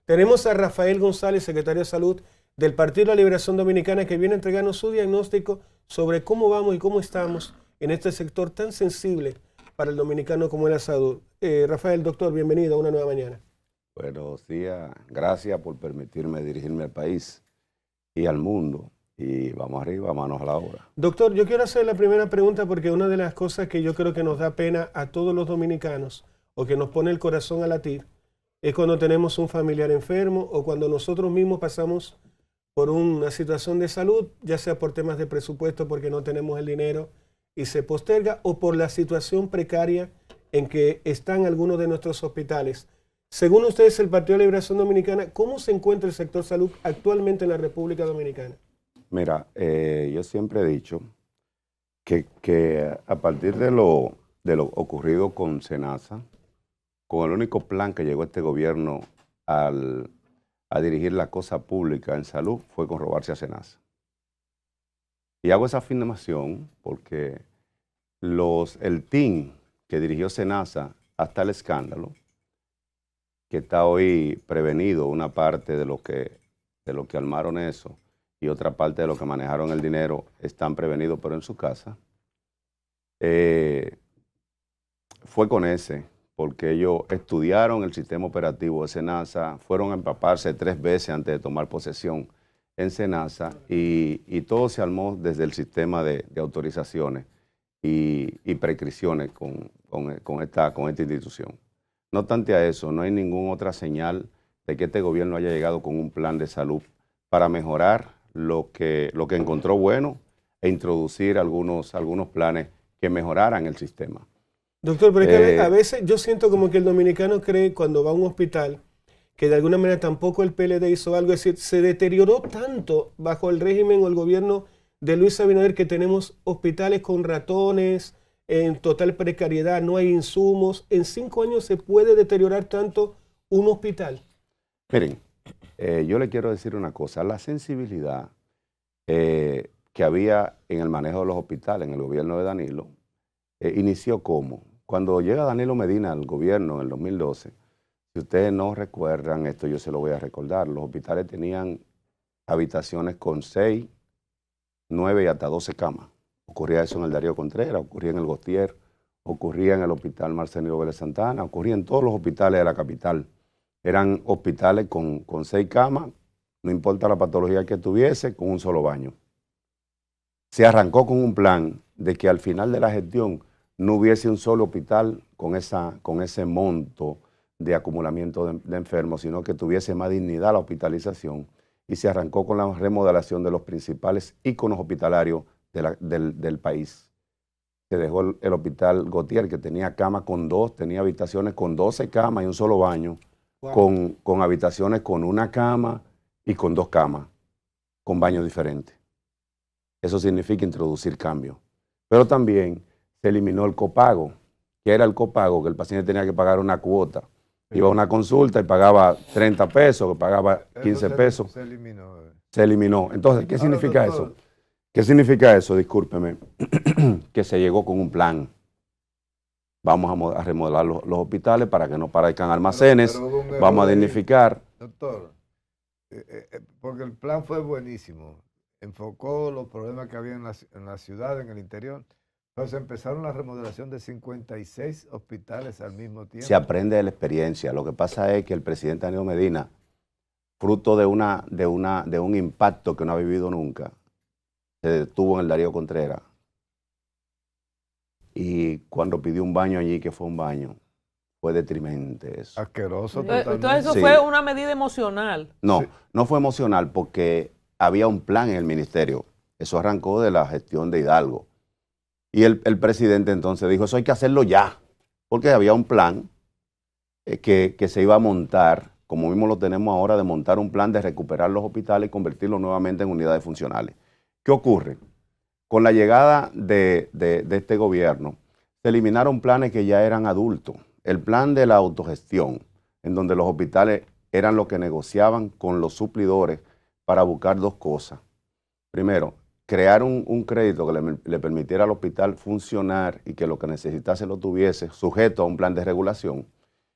Tenemos a Rafael González, secretario de Salud del Partido de la Liberación Dominicana, que viene a entregarnos su diagnóstico sobre cómo vamos y cómo estamos en este sector tan sensible para el dominicano como es la salud. Rafael, doctor, bienvenido a una nueva mañana. Buenos días, gracias por permitirme dirigirme al país y al mundo. Y vamos arriba, manos a la obra. Doctor, yo quiero hacer la primera pregunta porque una de las cosas que yo creo que nos da pena a todos los dominicanos o que nos pone el corazón a latir es cuando tenemos un familiar enfermo o cuando nosotros mismos pasamos por una situación de salud, ya sea por temas de presupuesto porque no tenemos el dinero y se posterga, o por la situación precaria en que están algunos de nuestros hospitales. Según ustedes, el Partido de la Liberación Dominicana, ¿cómo se encuentra el sector salud actualmente en la República Dominicana? Mira, yo siempre he dicho que a partir de lo ocurrido con SENASA, con el único plan que llegó este gobierno a dirigir la cosa pública en salud fue con robarse a SENASA. Y hago esa afirmación porque el team que dirigió SENASA hasta el escándalo, que está hoy prevenido, una parte de lo que armaron eso y otra parte de lo que manejaron el dinero, están prevenidos pero en su casa, fue con ese, porque ellos estudiaron el sistema operativo de SENASA, fueron a empaparse 3 veces antes de tomar posesión en SENASA y todo se armó desde el sistema de autorizaciones y prescripciones con esta institución. No obstante a eso, no hay ninguna otra señal de que este gobierno haya llegado con un plan de salud para mejorar lo que encontró bueno e introducir algunos planes que mejoraran el sistema. Doctor, pero es que a veces yo siento como que el dominicano cree cuando va a un hospital que de alguna manera tampoco el PLD hizo algo, es decir, se deterioró tanto bajo el régimen o el gobierno de Luis Abinader que tenemos hospitales con ratones, en total precariedad, no hay insumos. ¿En 5 años se puede deteriorar tanto un hospital? Miren, yo le quiero decir una cosa, la sensibilidad que había en el manejo de los hospitales en el gobierno de Danilo inició como, cuando llega Danilo Medina al gobierno en el 2012, si ustedes no recuerdan esto, yo se lo voy a recordar, los hospitales tenían habitaciones con 6, 9 y hasta 12 camas. Ocurría eso en el Darío Contreras, ocurría en el Gostier, ocurría en el Hospital Marcelino Vélez Santana, ocurría en todos los hospitales de la capital. Eran hospitales con 6 camas, no importa la patología que tuviese, con un solo baño. Se arrancó con un plan de que al final de la gestión no hubiese un solo hospital con ese monto de acumulamiento de enfermos, sino que tuviese más dignidad la hospitalización. Y se arrancó con la remodelación de los principales íconos hospitalarios del país. Se dejó el Hospital Gautier, que tenía camas tenía habitaciones con 12 camas y un solo baño, wow, con habitaciones con 1 cama y con 2 camas, con baños diferentes. Eso significa introducir cambios. Pero también se eliminó el copago, que era el copago que el paciente tenía que pagar una cuota. Iba a una consulta y pagaba 30 pesos, que pagaba 15 pesos. Se eliminó. Se eliminó. Entonces, ¿qué significa eso? ¿Qué significa eso? Discúlpeme. Que se llegó con un plan. Vamos a remodelar los hospitales para que no parezcan almacenes. Vamos a dignificar. Doctor, porque el plan fue buenísimo. Enfocó los problemas que había en la ciudad, en el interior. Entonces empezaron la remodelación de 56 hospitales al mismo tiempo. Se aprende de la experiencia. Lo que pasa es que el presidente Danilo Medina, fruto de un impacto que no ha vivido nunca, se detuvo en el Darío Contreras. Y cuando pidió un baño allí, que fue un baño, fue detrimente eso. Asqueroso totalmente. Entonces eso sí. Fue una medida emocional. No, sí. No fue emocional porque había un plan en el ministerio. Eso arrancó de la gestión de Hidalgo. Y el presidente entonces dijo, eso hay que hacerlo ya, porque había un plan que se iba a montar, como mismo lo tenemos ahora, de montar un plan de recuperar los hospitales y convertirlos nuevamente en unidades funcionales. ¿Qué ocurre? Con la llegada de este gobierno, se eliminaron planes que ya eran adultos. El plan de la autogestión, en donde los hospitales eran los que negociaban con los suplidores para buscar 2 cosas. Primero, crear un crédito que le permitiera al hospital funcionar y que lo que necesitase lo tuviese sujeto a un plan de regulación.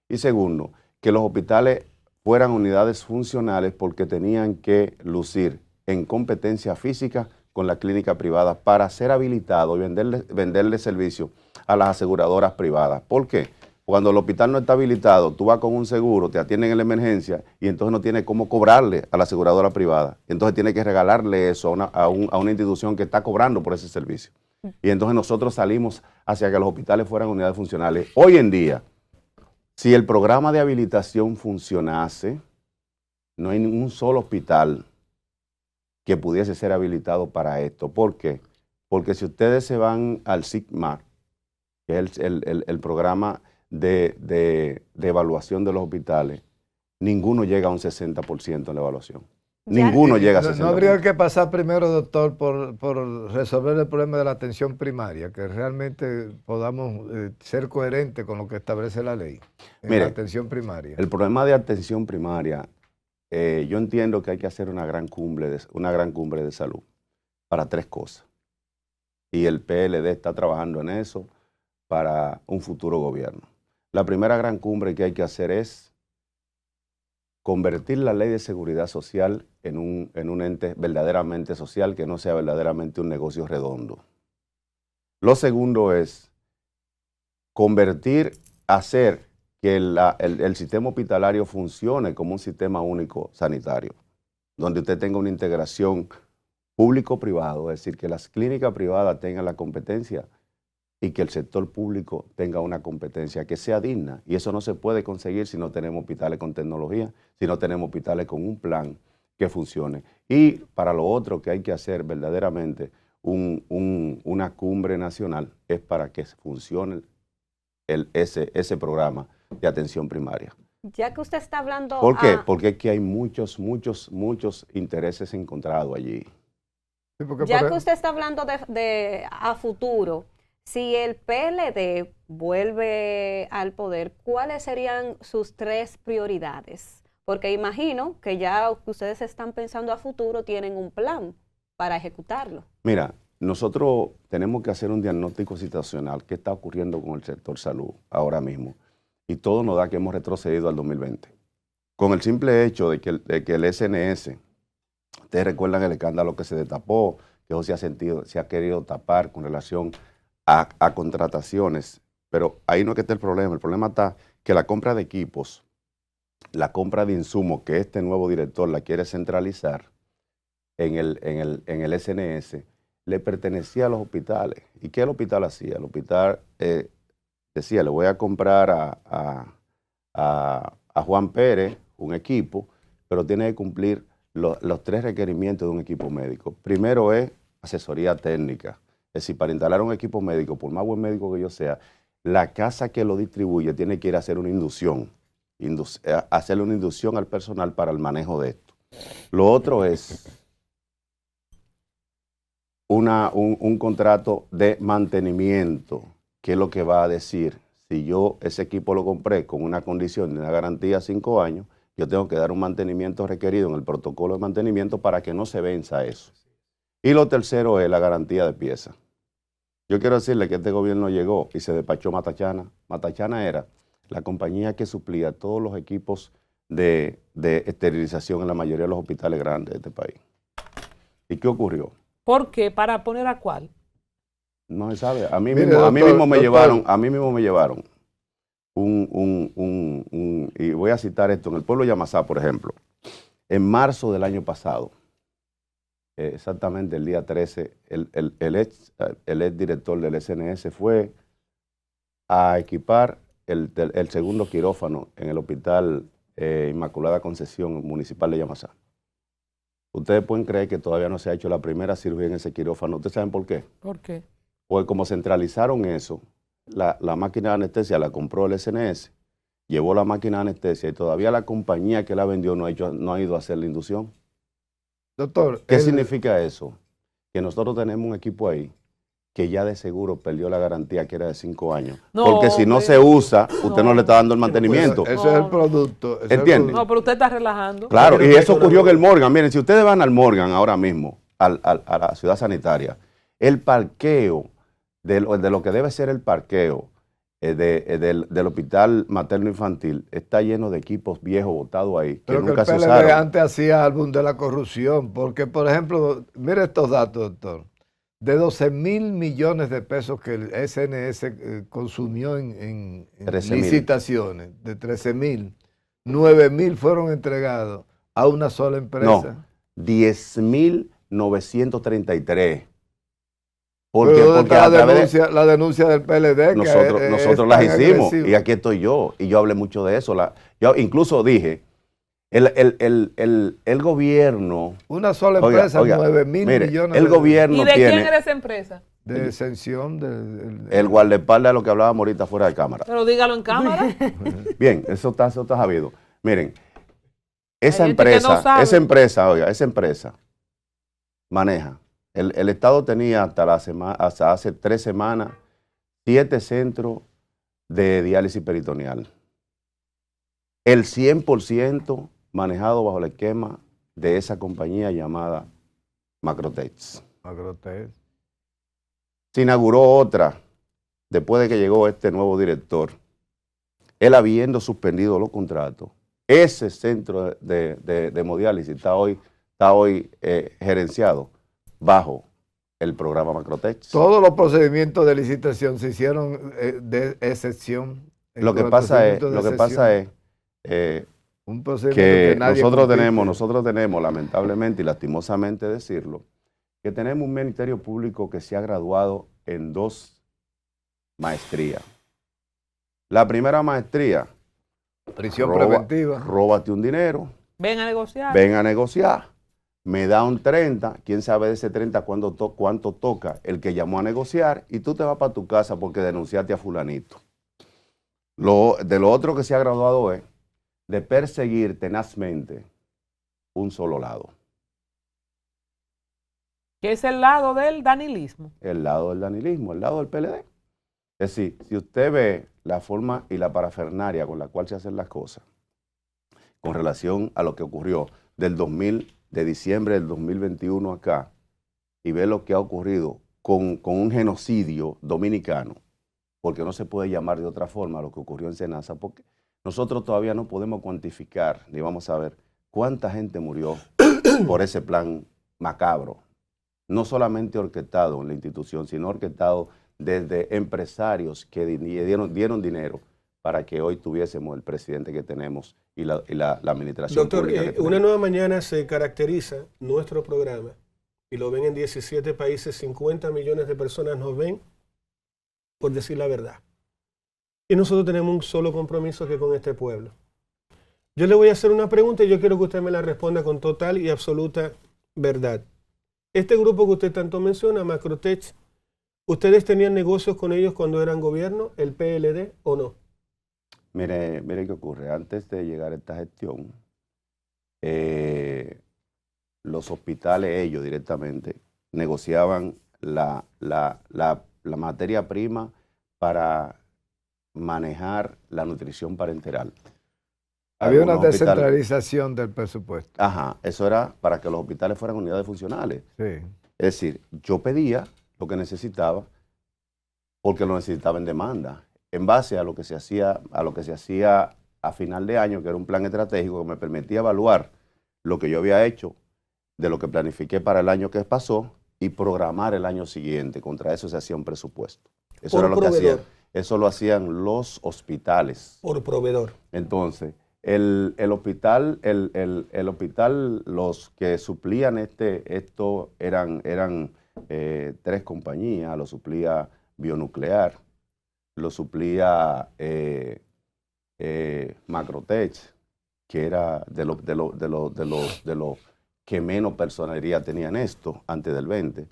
Y segundo, que los hospitales fueran unidades funcionales porque tenían que lucir en competencia física con la clínica privada para ser habilitado y venderle servicio a las aseguradoras privadas. ¿Por qué? Cuando el hospital no está habilitado, tú vas con un seguro, te atienden en la emergencia y entonces no tienes cómo cobrarle a la aseguradora privada. Entonces tienes que regalarle eso a una institución que está cobrando por ese servicio. Y entonces nosotros salimos hacia que los hospitales fueran unidades funcionales. Hoy en día, si el programa de habilitación funcionase, no hay ningún solo hospital que pudiese ser habilitado para esto. ¿Por qué? Porque si ustedes se van al SIGMAR, que es el programa de evaluación de los hospitales, ninguno llega a un 60% en la evaluación. Ninguno llega a 60%. ¿No habría que pasar primero, doctor, por resolver el problema de la atención primaria, que realmente podamos ser coherentes con lo que establece la ley en la atención primaria? El problema de atención primaria, yo entiendo que hay que hacer una gran cumbre de salud para 3 cosas. Y el PLD está trabajando en eso para un futuro gobierno. La primera gran cumbre que hay que hacer es convertir la ley de seguridad social en un ente verdaderamente social, que no sea verdaderamente un negocio redondo. Lo segundo es hacer que el sistema hospitalario funcione como un sistema único sanitario, donde usted tenga una integración público-privado, es decir, que las clínicas privadas tengan la competencia y que el sector público tenga una competencia que sea digna. Y eso no se puede conseguir si no tenemos hospitales con tecnología, si no tenemos hospitales con un plan que funcione. Y para lo otro que hay que hacer verdaderamente una cumbre nacional es para que funcione ese programa de atención primaria. Ya que usted está hablando... ¿Por qué? Porque es que hay muchos intereses encontrados allí. Sí, ya que usted está hablando de a futuro, si el PLD vuelve al poder, ¿cuáles serían sus 3 prioridades? Porque imagino que ya ustedes están pensando a futuro, tienen un plan para ejecutarlo. Mira, nosotros tenemos que hacer un diagnóstico situacional. ¿Qué está ocurriendo con el sector salud ahora mismo? Y todo nos da que hemos retrocedido al 2020. Con el simple hecho de que el SNS, ustedes recuerdan el escándalo que se destapó, que eso se ha querido tapar con relación a contrataciones, pero ahí no es que esté el problema está que la compra de equipos, la compra de insumos que este nuevo director la quiere centralizar en el SNS, le pertenecía a los hospitales. ¿Y qué el hospital hacía? El hospital decía, le voy a comprar a Juan Pérez un equipo, pero tiene que cumplir los 3 requerimientos de un equipo médico. Primero es asesoría técnica. Es decir, para instalar un equipo médico, por más buen médico que yo sea, la casa que lo distribuye tiene que ir a hacer una inducción, hacerle una inducción al personal para el manejo de esto. Lo otro es un contrato de mantenimiento, que es lo que va a decir, si yo ese equipo lo compré con una condición de una garantía de 5 años, yo tengo que dar un mantenimiento requerido en el protocolo de mantenimiento para que no se venza eso. Y lo tercero es la garantía de piezas. Yo quiero decirle que este gobierno llegó y se despachó Matachana. Matachana era la compañía que suplía todos los equipos de esterilización en la mayoría de los hospitales grandes de este país. ¿Y qué ocurrió? ¿Por qué? ¿Para poner a cuál? No se sabe. A mí mismo me llevaron y voy a citar esto, en el pueblo de Yamasá, por ejemplo, en marzo del año pasado, exactamente el día 13, el ex director del SNS fue a equipar el segundo quirófano en el hospital Inmaculada Concepción Municipal de Yamasá. Ustedes pueden creer que todavía no se ha hecho la primera cirugía en ese quirófano. ¿Ustedes saben por qué? ¿Por qué? Porque como centralizaron eso, la máquina de anestesia la compró el SNS, llevó la máquina de anestesia y todavía la compañía que la vendió no ha ido a hacer la inducción. Doctor, ¿Qué significa eso? Que nosotros tenemos un equipo ahí que ya de seguro perdió la garantía que era de 5 años. No, porque si no se usa, usted no le está dando el mantenimiento. Ese es el producto. ¿Entiende? No, pero usted está relajando. Claro, y eso ocurrió en el Morgan. Miren, si ustedes van al Morgan ahora mismo, a la ciudad sanitaria, el parqueo, de lo que debe ser el parqueo, del hospital materno infantil está lleno de equipos viejos botados ahí que Pero nunca que el se PLD usaron. antes hacía álbum de la corrupción, porque por ejemplo, mire estos datos, doctor, de 12.000 millones de pesos que el SNS consumió en 13.000. licitaciones, de 13.000, 9.000 fueron entregados a una sola empresa. No, 10.933. Porque a través la denuncia del PLD. Nosotros las hicimos y aquí estoy yo. Y yo hablé mucho de eso. Yo incluso dije, el gobierno... Una sola empresa, 9.000 millones. El gobierno ¿Y de tiene, quién era esa empresa? De exención. El guardaespaldas de lo que hablábamos ahorita fuera de cámara. Pero dígalo en cámara. Bien, eso está sabido. Miren, esa Hay gente que no sabe. esa empresa maneja. El Estado tenía hasta hace 3 semanas 7 centros de diálisis peritoneal. El 100% manejado bajo el esquema de esa compañía llamada Macrotech. Se inauguró otra después de que llegó este nuevo director. Él habiendo suspendido los contratos, ese centro de hemodiálisis está hoy gerenciado bajo el programa Macrotech. Todos los procedimientos de licitación se hicieron de excepción. Lo que pasa es un procedimiento que nadie nosotros tenemos, lamentablemente y lastimosamente decirlo, que tenemos un ministerio público que se ha graduado en 2 maestrías. La primera maestría, prisión preventiva. Róbate un dinero. Ven a negociar. Ven a negociar. Me da un 30, quién sabe de ese 30 cuánto toca el que llamó a negociar y tú te vas para tu casa porque denunciaste a fulanito. De lo otro que se ha graduado es de perseguir tenazmente un solo lado. ¿Qué es el lado del danilismo? El lado del danilismo, el lado del PLD. Es decir, si usted ve la forma y la parafernaria con la cual se hacen las cosas, con relación a lo que ocurrió de diciembre del 2021 acá, y ve lo que ha ocurrido con un genocidio dominicano, porque no se puede llamar de otra forma lo que ocurrió en Senasa, porque nosotros todavía no podemos cuantificar, ni vamos a ver cuánta gente murió por ese plan macabro, no solamente orquestado en la institución, sino orquestado desde empresarios que dieron dinero para que hoy tuviésemos el presidente que tenemos y la administración Doctor, pública que Una tenemos. Nueva Mañana se caracteriza, nuestro programa, y lo ven en 17 países, 50 millones de personas nos ven, por decir la verdad. Y nosotros tenemos un solo compromiso que con este pueblo. Yo le voy a hacer una pregunta y yo quiero que usted me la responda con total y absoluta verdad. Este grupo que usted tanto menciona, Macrotech, ¿ustedes tenían negocios con ellos cuando eran gobierno, el PLD o no? Mire qué ocurre. Antes de llegar a esta gestión, los hospitales, ellos directamente, negociaban la materia prima para manejar la nutrición parenteral. Había una descentralización del presupuesto. Ajá, eso era para que los hospitales fueran unidades funcionales. Sí. Es decir, yo pedía lo que necesitaba porque lo necesitaba en demanda, en base a lo que se hacía a final de año, que era un plan estratégico que me permitía evaluar lo que yo había hecho, de lo que planifiqué para el año que pasó y programar el año siguiente. Contra eso se hacía un presupuesto. Eso era lo que hacían. Eso lo hacían los hospitales. Por proveedor. Entonces, el hospital, los que suplían esto eran 3 compañías, lo suplía Bionuclear, lo suplía Macrotech, que era de los que menos personería tenían esto antes del 20.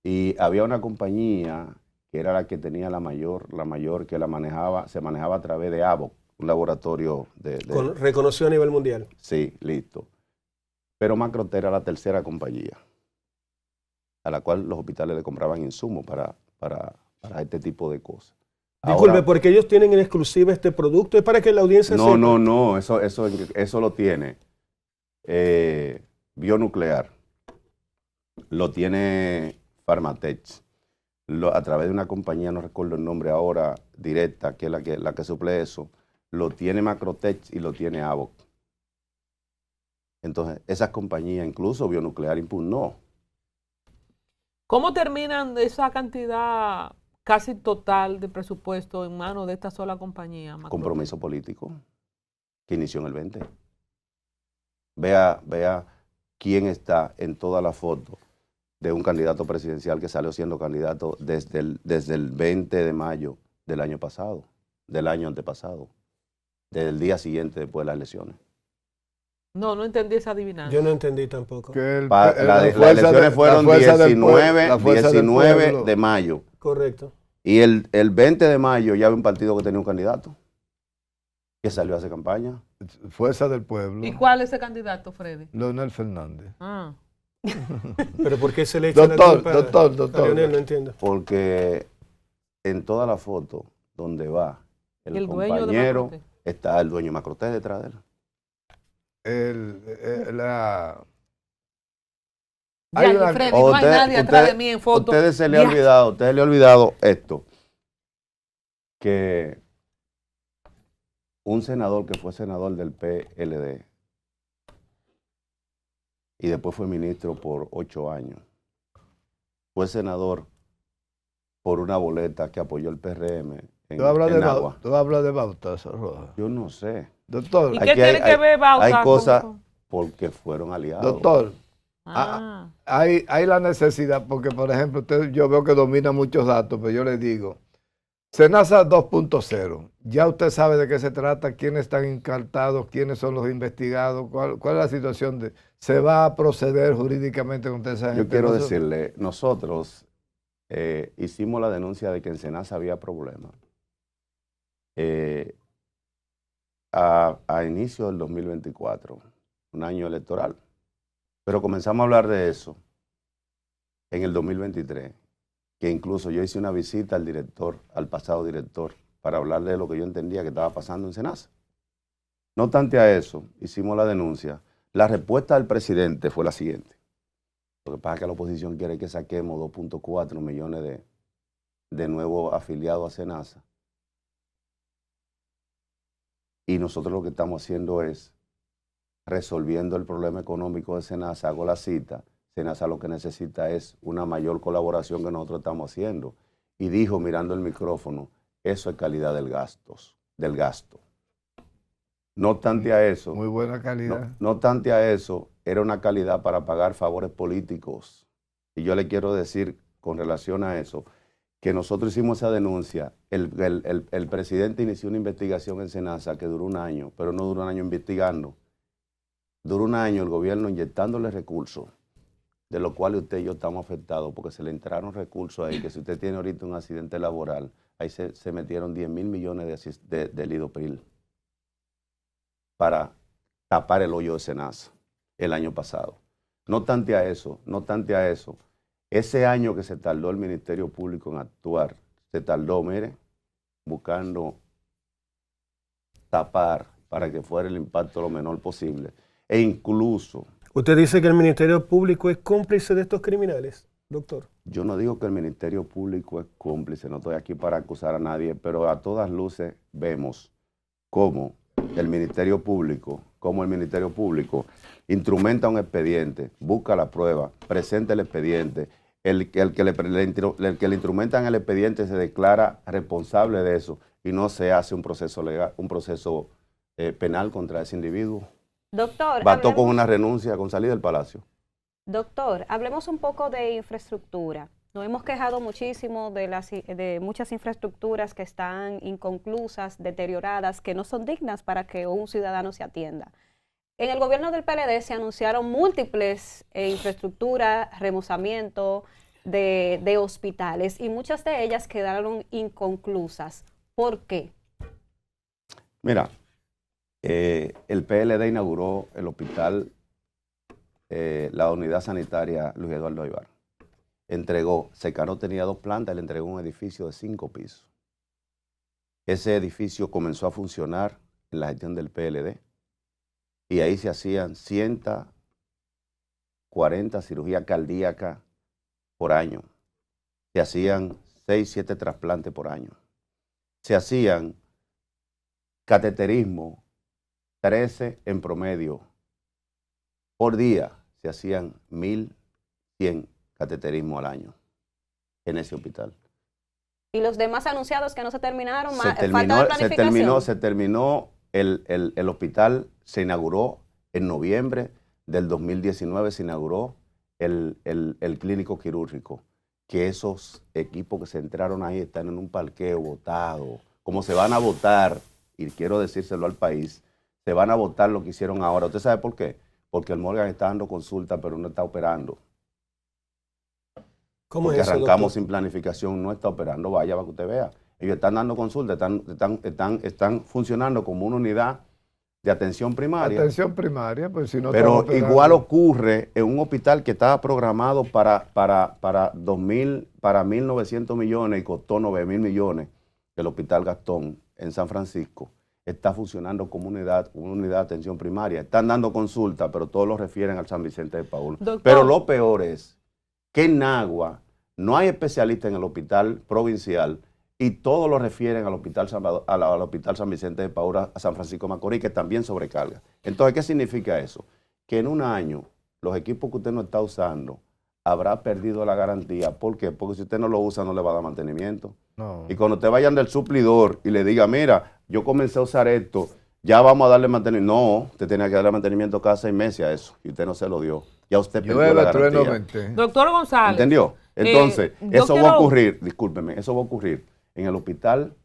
Y había una compañía que era la que tenía la mayor que se manejaba a través de ABOC, un laboratorio Reconocido a nivel mundial. Sí, listo. Pero Macrotech era la 3ª compañía a la cual los hospitales le compraban insumos para este tipo de cosas. Disculpe, Ahora, porque ellos tienen en exclusiva este producto, es para que la audiencia sepa. No, eso lo tiene Bionuclear, lo tiene Pharmatech, a través de una compañía, no recuerdo el nombre ahora, directa, que es la que suple eso, lo tiene Macrotech y lo tiene Avoc. Entonces, esas compañías, incluso Bionuclear impugnó. ¿Cómo terminan esa cantidad casi total de presupuesto en manos de esta sola compañía? Macrotech? Compromiso político que inició en el 20. Vea quién está en toda la foto de un candidato presidencial que salió siendo candidato desde el 20 de mayo del año pasado, del año antepasado, desde el día siguiente después de las elecciones. No entendí esa adivinanza. Yo no entendí tampoco. Las elecciones fueron 19 de mayo. Correcto. Y el 20 de mayo ya había un partido que tenía un candidato que salió a hacer campaña. Fuerza del Pueblo. ¿Y cuál es ese candidato, Freddy? Leonel Fernández. Ah. ¿Pero por qué se le echa la culpa doctor. a Leonel? No entiendo. Porque en toda la foto donde va el compañero, está el dueño de Macrotech detrás de él. Freddy, no hay nadie atrás de mí en foto. A ustedes se le ha olvidado esto, que un senador que fue senador del PLD y después fue ministro por 8 años, fue senador por una boleta que apoyó el PRM en Agua. ¿Tú hablas de Bautazo Rojas? Yo no sé. Doctor. ¿Y qué tiene que ver Bautazo? Hay cosas porque fueron aliados. Doctor. Hay la necesidad, porque por ejemplo, yo veo que domina muchos datos, pero yo le digo, Senasa 2.0, ya usted sabe de qué se trata, quiénes están encartados, quiénes son los investigados, cuál es la situación ¿se va a proceder jurídicamente contra esa gente? Yo quiero decirle, nosotros hicimos la denuncia de que en Senasa había problemas a inicio del 2024, un año electoral. Pero comenzamos a hablar de eso en el 2023, que incluso yo hice una visita al pasado director, para hablarle de lo que yo entendía que estaba pasando en Senasa. No obstante a eso, hicimos la denuncia. La respuesta del presidente fue la siguiente. Lo que pasa es que la oposición quiere que saquemos 2.4 millones de nuevos afiliados a Senasa. Y nosotros lo que estamos haciendo es resolviendo el problema económico de Senasa. Hago la cita. Senasa lo que necesita es una mayor colaboración que nosotros estamos haciendo. Y dijo, mirando el micrófono, eso es calidad del gasto. No obstante a eso. Muy buena calidad. No obstante a eso, era una calidad para pagar favores políticos. Y yo le quiero decir, con relación a eso, que nosotros hicimos esa denuncia. El presidente inició una investigación en Senasa que duró un año, pero no duró un año investigando. Duró un año el gobierno inyectándole recursos, de lo cual usted y yo estamos afectados, porque se le entraron recursos ahí, que si usted tiene ahorita un accidente laboral, ahí se metieron 10.000 millones de Lidopril para tapar el hoyo de Senasa el año pasado. No obstante a eso, ese año que se tardó el Ministerio Público en actuar, se tardó, mire, buscando tapar para que fuera el impacto lo menor posible. E incluso... ¿Usted dice que el Ministerio Público es cómplice de estos criminales, doctor? Yo no digo que el Ministerio Público es cómplice, no estoy aquí para acusar a nadie, pero a todas luces vemos cómo el Ministerio Público instrumenta un expediente, busca la prueba, presenta el expediente, el que le instrumentan el expediente se declara responsable de eso y no se hace un proceso legal, un proceso penal contra ese individuo. Doctor, bastó con una renuncia, con salir del palacio. Doctor, hablemos un poco de infraestructura. Nos hemos quejado muchísimo de muchas infraestructuras que están inconclusas, deterioradas, que no son dignas para que un ciudadano se atienda. En el gobierno del PLD se anunciaron múltiples infraestructuras, remozamiento de hospitales y muchas de ellas quedaron inconclusas. ¿Por qué? Mira, el PLD inauguró el hospital, la unidad sanitaria Luis Eduardo Aybar. Secaró tenía 2 plantas, le entregó un edificio de 5 pisos. Ese edificio comenzó a funcionar en la gestión del PLD y ahí se hacían 140 cirugías cardíacas por año. se hacían 6, 7 trasplantes por año. Se hacían cateterismo, 13 en promedio. Por día se hacían 1.100 cateterismos al año en ese hospital. ¿Y los demás anunciados que no se terminaron? Falta de planificación. Se terminó el hospital, se inauguró en noviembre del 2019, se inauguró el clínico quirúrgico, que esos equipos que se entraron ahí están en un parqueo botado, como se van a votar, y quiero decírselo al país, se van a votar lo que hicieron ahora. ¿Usted sabe por qué? Porque el Morgan está dando consulta, pero no está operando. ¿Cómo Porque es eso, arrancamos doctor? sin planificación, no está operando, vaya para que usted vea. Ellos están dando consulta, están funcionando como una unidad de atención primaria. Atención primaria, pues si no pero estamos igual operando. ocurre en un hospital que estaba programado para 1.900 millones y costó 9.000 millones, el Hospital Gastón en San Francisco. Está funcionando como una unidad de atención primaria. Están dando consulta, pero todos lo refieren al San Vicente de Paúl. Doctor. Pero lo peor es que en Nagua no hay especialistas en el hospital provincial y todos lo refieren al hospital San Vicente de Paúl, a San Francisco de Macorís, que también sobrecarga. Entonces, ¿qué significa eso? Que en un año los equipos que usted no está usando habrá perdido la garantía. ¿Por qué? Porque si usted no lo usa no le va a dar mantenimiento. No. Y cuando usted vayan del suplidor y le diga, mira, yo comencé a usar esto, ya vamos a darle mantenimiento. No, usted tenía que darle mantenimiento cada 6 meses a eso y usted no se lo dio. Ya usted perdió la garantía. Doctor González. ¿Entendió? Entonces, yo eso va a quiero- ocurrir, discúlpeme, eso va a ocurrir en el hospital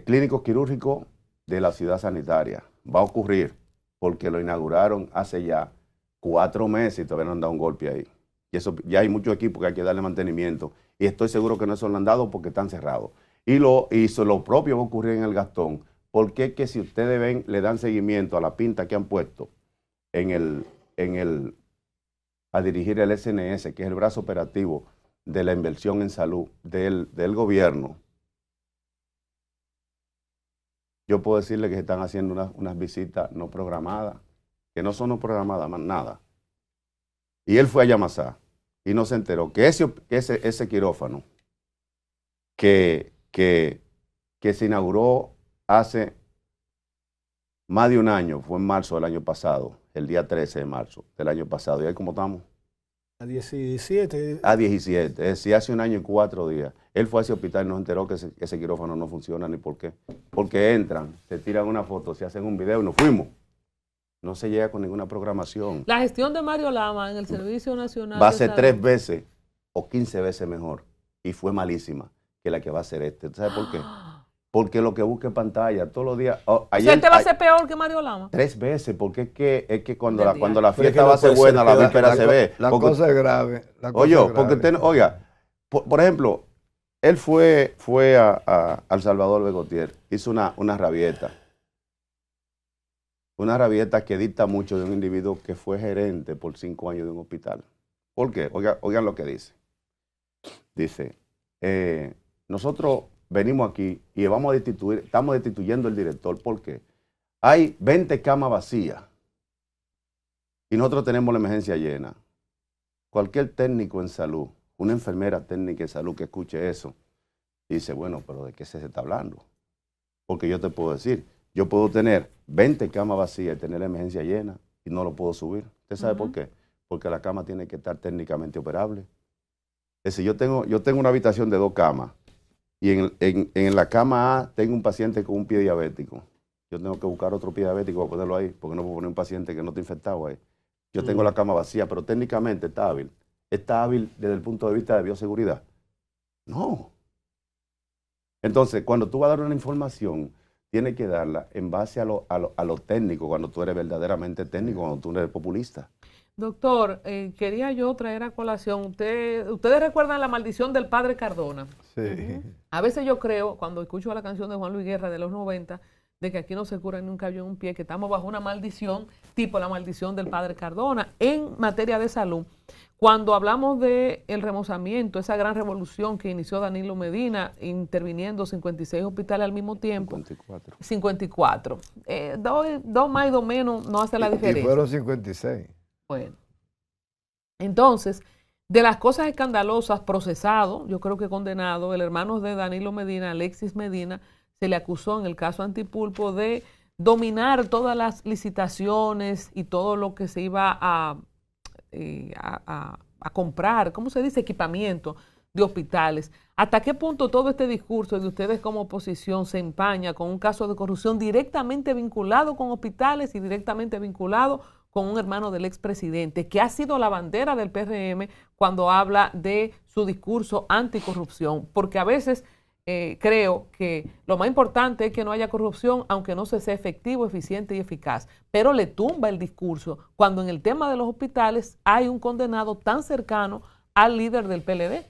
clínico quirúrgico de la ciudad sanitaria. Va a ocurrir porque lo inauguraron hace ya 4 meses y todavía no han dado un golpe ahí. Y eso, ya hay muchos equipos que hay que darle mantenimiento. Y estoy seguro que no se lo han dado porque están cerrados. Y lo propio va a ocurrir en el Gastón. Porque es que si ustedes ven, le dan seguimiento a la pinta que han puesto a dirigir el SNS, que es el brazo operativo de la inversión en salud del gobierno, yo puedo decirle que se están haciendo unas visitas no programadas, que no son no programadas, más nada. Y él fue a Yamasá y no se enteró que ese quirófano que se inauguró hace más de un año, fue en marzo del año pasado, el día 13 de marzo del año pasado. ¿Y ahí cómo estamos? A 17. A 17, es decir, hace un año y 4 días. Él fue a ese hospital y nos enteró que ese quirófano no funciona ni por qué. Porque entran, se tiran una foto, se hacen un video y nos fuimos. No se llega con ninguna programación. La gestión de Mario Lama en el Servicio Nacional Va a de ser Salud. 3 veces o 15 veces mejor. Y fue malísima que la que va a ser este. ¿Sabes por qué? Porque lo que busca en pantalla todos los días. Ayer, ¿este va a ser peor que Mario Lama? 3 veces, porque es que cuando la Pero es fiesta que no va a ser puede ser buena, la peor. víspera se ve. La Porque- cosa es grave. Oye, porque usted, oiga, por ejemplo, él fue al Salvador Begotier, hizo una rabieta. Una rabieta que dicta mucho de un individuo que fue gerente por 5 años de un hospital. ¿Por qué? Oigan lo que dice. Dice, nosotros venimos aquí y estamos destituyendo el director. ¿Por qué? Hay 20 camas vacías y nosotros tenemos la emergencia llena. Cualquier técnico en salud, una enfermera técnica en salud que escuche eso, dice, bueno, pero ¿de qué se está hablando? Porque yo te puedo decir, yo puedo tener 20 camas vacías y tener la emergencia llena y no lo puedo subir. ¿Usted sabe por qué? Porque la cama tiene que estar técnicamente operable. Es decir, yo tengo una habitación de 2 camas y en la cama A tengo un paciente con un pie diabético. Yo tengo que buscar otro pie diabético para ponerlo ahí, porque no puedo poner un paciente que no está infectado ahí. Yo tengo la cama vacía, pero técnicamente está hábil. ¿Está hábil desde el punto de vista de bioseguridad? No. Entonces, cuando tú vas a dar una información, tienes que darla en base a lo técnico, cuando tú eres verdaderamente técnico, cuando tú eres populista. Doctor, quería yo traer a colación, ustedes recuerdan la maldición del padre Cardona. Sí. A veces yo creo, cuando escucho la canción de Juan Luis Guerra de los 90, de que aquí no se cura ni un cabello en un pie, que estamos bajo una maldición, tipo la maldición del padre Cardona, en materia de salud. Cuando hablamos del remozamiento, esa gran revolución que inició Danilo Medina, interviniendo 56 hospitales al mismo tiempo. 54. 2 más y 2 menos no hace la diferencia. Y fueron 56. Bueno, entonces, De las cosas escandalosas, procesado, yo creo que condenado, el hermano de Danilo Medina, Alexis Medina, se le acusó en el caso Antipulpo de dominar todas las licitaciones y todo lo que se iba a comprar, ¿cómo se dice? Equipamiento de hospitales. ¿Hasta qué punto todo este discurso de ustedes como oposición se empaña con un caso de corrupción directamente vinculado con hospitales y directamente vinculado con un hermano del expresidente, que ha sido la bandera del PRM cuando habla de su discurso anticorrupción? Porque a veces creo que lo más importante es que no haya corrupción, aunque no se sea efectivo, eficiente y eficaz, pero le tumba el discurso cuando en el tema de los hospitales hay un condenado tan cercano al líder del PLD.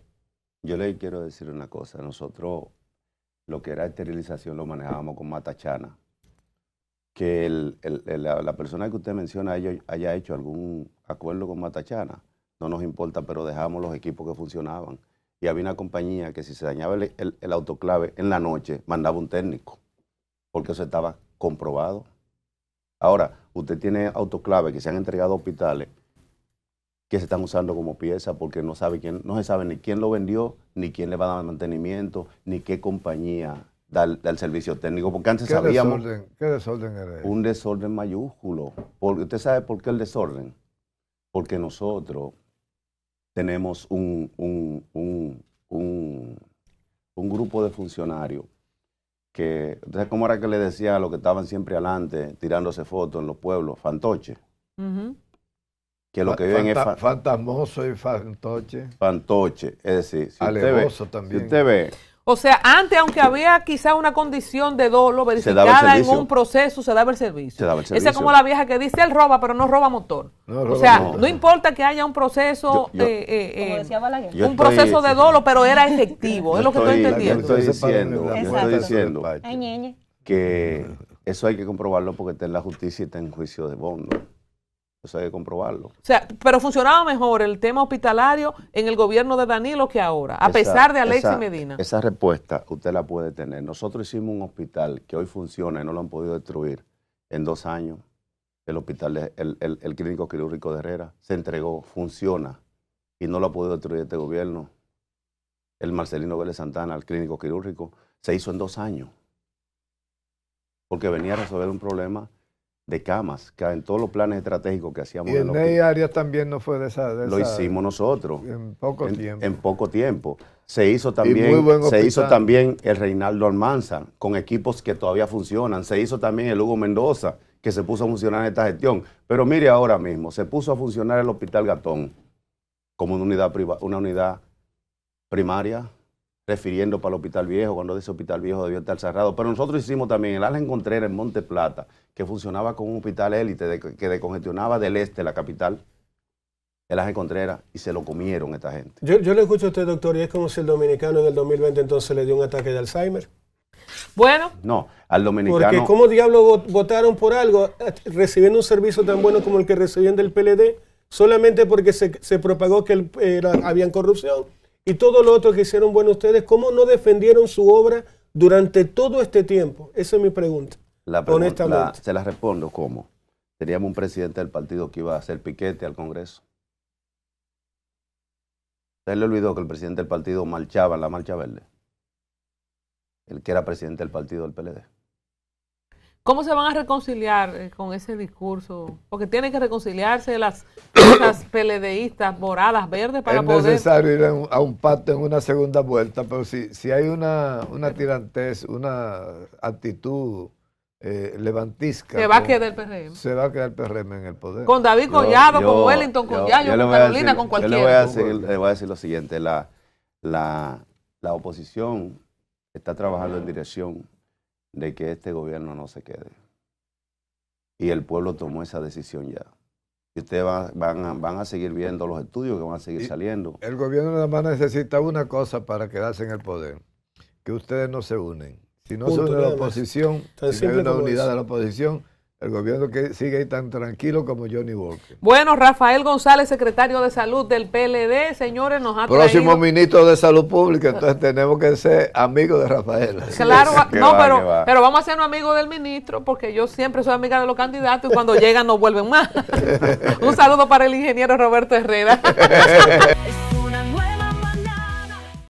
Yo le quiero decir una cosa, nosotros lo que era esterilización lo manejábamos con Matachana. Que la persona que usted menciona haya hecho algún acuerdo con Matachana, no nos importa, pero dejamos los equipos que funcionaban. Y había una compañía que si se dañaba el autoclave en la noche, mandaba un técnico, porque eso estaba comprobado. Ahora, usted tiene autoclaves que se han entregado a hospitales que se están usando como pieza porque no se sabe ni quién lo vendió, ni quién le va a dar mantenimiento, ni qué compañía da el servicio técnico, porque antes sabíamos... ¿Qué desorden era ese? Un desorden mayúsculo. ¿Usted sabe por qué el desorden? Porque nosotros tenemos un grupo de funcionarios que, ¿entonces cómo era que le decía a los que estaban siempre adelante, tirándose fotos en los pueblos? Fantoche. Que lo que viven es... Fantasmoso y fantoche. Fantoche. Es decir, alevoso también. Si usted ve... O sea, antes, aunque había quizá una condición de dolo verificada en un proceso, se daba el servicio. Esa es como la vieja que dice, él roba, pero no roba motor. No importa que haya un proceso, como decía Balaguer, un proceso de dolo, pero era efectivo, es lo que estoy entendiendo. Yo estoy diciendo que eso hay que comprobarlo porque está en la justicia y está en juicio de fondo. Eso hay que comprobarlo. O sea, pero funcionaba mejor el tema hospitalario en el gobierno de Danilo que ahora, a pesar de Alexis Medina. Esa respuesta usted la puede tener. Nosotros hicimos un hospital que hoy funciona y no lo han podido destruir en 2 años. El hospital, el clínico quirúrgico de Herrera, se entregó, funciona y no lo ha podido destruir este gobierno. El Marcelino Vélez Santana, el clínico quirúrgico, se hizo en 2 años. Porque venía a resolver un problema de camas, que en todos los planes estratégicos que hacíamos. Y en Ney Arias también no fue de esa... Lo hicimos nosotros. En poco tiempo. En poco tiempo. Se hizo también el Reinaldo Almanza, con equipos que todavía funcionan. Se hizo también el Hugo Mendoza, que se puso a funcionar en esta gestión. Pero mire ahora mismo, se puso a funcionar el Hospital Gatón como una unidad primaria, refiriendo para el Hospital Viejo, cuando ese Hospital Viejo debió estar cerrado. Pero nosotros hicimos también el Ángel Contreras en Monte Plata, que funcionaba como un hospital élite, que decongestionaba del este, la capital, el Ángel Contreras, y se lo comieron esta gente. Yo le escucho a usted, doctor, y es como si el dominicano en el 2020 entonces le dio un ataque de Alzheimer. Bueno. No, al dominicano... Porque ¿cómo diablos votaron por algo recibiendo un servicio tan bueno como el que recibían del PLD, solamente porque se propagó que había corrupción? Y todo lo otro que hicieron bueno ustedes, ¿cómo no defendieron su obra durante todo este tiempo? Esa es mi pregunta, honestamente. Se la respondo, ¿cómo? Teníamos un presidente del partido que iba a hacer piquete al Congreso. ¿Usted le olvidó que el presidente del partido marchaba en la Marcha Verde? El que era presidente del partido del PLD. ¿Cómo se van a reconciliar con ese discurso? Porque tienen que reconciliarse las PLDistas moradas, verdes para poder... Es necesario ir a un pacto en una segunda vuelta, pero si hay una tirantez, una actitud levantisca... Se va a quedar el PRM. Se va a quedar el PRM en el poder. Con David Collado, con Wellington, con Yayo, con Carolina, con cualquiera. Le voy a decir lo siguiente, la oposición está trabajando en dirección de que este gobierno no se quede. Y el pueblo tomó esa decisión ya. Y ustedes van a seguir viendo los estudios que van a seguir saliendo. El gobierno nada más necesita una cosa para quedarse en el poder, que ustedes no se unen. Si no se une la oposición, si no hay una unidad de la oposición, el gobierno que sigue ahí tan tranquilo como Johnny Walker. Bueno, Rafael González, secretario de Salud del PLD, señores, nos ha Próximo traído... ministro de Salud Pública, entonces tenemos que ser amigos de Rafael. Claro, no, pero vamos a ser amigos del ministro, porque yo siempre soy amiga de los candidatos y cuando llegan no vuelven más. Un saludo para el ingeniero Roberto Herrera.